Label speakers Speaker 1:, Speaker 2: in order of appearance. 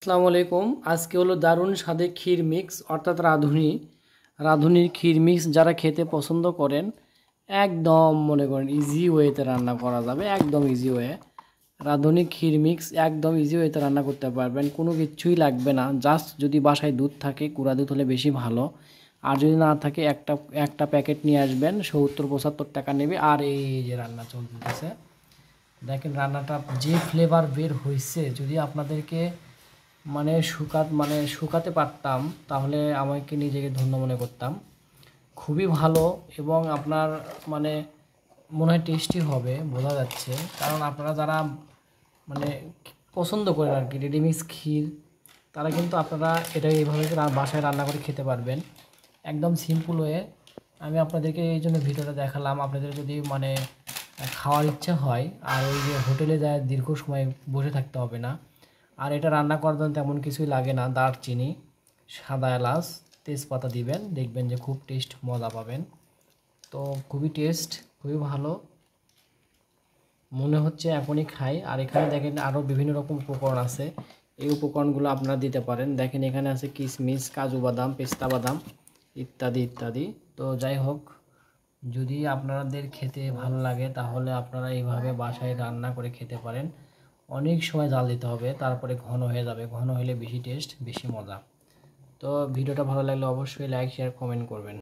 Speaker 1: আসসালামু আলাইকুম। আজকে হলো দারুণ স্বাদে ক্ষীর মিক্স অর্থাৎ রাঁধুনির ক্ষীর মিক্স যারা খেতে পছন্দ করেন একদম মনে করেন ইজি ওয়েতে রান্না করা যাবে, একদম ইজি ওয়ে। রাঁধুনি ক্ষীর মিক্স একদম ইজি ওয়েতে রান্না করতে পারবেন, কোনো কিছুই লাগবে না। জাস্ট যদি বাসায় দুধ থাকে, গুঁড়া দুধ হলে বেশি ভালো, আর যদি না থাকে একটা একটা প্যাকেট নিয়ে আসবেন, ৭০-৭৫ টাকা নেবে। আর এই যে রান্না চলতেছে দেখেন, রান্নাটা যে ফ্লেভার বের হয়েছে, যদি আপনাদেরকে শুকাতে পারতাম তাহলে আমাকে নিজেকে ধন্য মনে করতাম। খুবই ভালো এবং আপনার মানে মনে হয় টেস্টি হবে, বোঝা যাচ্ছে। কারণ আপনারা যারা মানে পছন্দ করেন আর কি রেডিমিক্স ক্ষীর, তারা কিন্তু আপনারা এটা এইভাবে বাসায় রান্না করে খেতে পারবেন, একদম সিম্পল ওয়ে। আমি আপনাদেরকে এই জন্য ভিডিওটা দেখালাম। আপনাদের যদি খাওয়ার ইচ্ছা হয়, আর ওই যে হোটেলে যায় দীর্ঘ সময় বসে থাকতে হবে না। আর এটা রান্না করার জন্য তেমন কিছুই লাগে না, দারচিনি, সাদা এলাচ, তেজপাতা দিবেন, দেখবেন যে খুব টেস্ট মজা পাবেন। তো খুবই টেস্ট, খুবই ভালো মনে হচ্ছে, এখনই খাই। আর এখানে দেখেন আরও বিভিন্ন রকম উপকরণ আছে, এই উপকরণগুলো আপনারা দিতে পারেন। দেখেন এখানে আছে কিশমিশ, কাজু বাদাম, পেস্তা বাদাম ইত্যাদি ইত্যাদি। তো যাই হোক, যদি আপনাদের খেতে ভালো লাগে তাহলে আপনারা এইভাবে বাসায় রান্না করে খেতে পারেন। অনেক সময় জাল দিতে হবে, তারপরে ঘন হয়ে যাবে, ঘন হলে বেশি টেস্ট, বেশি মজা। তো ভিডিওটা ভালো লাগলে অবশ্যই লাইক, শেয়ার, কমেন্ট করবেন।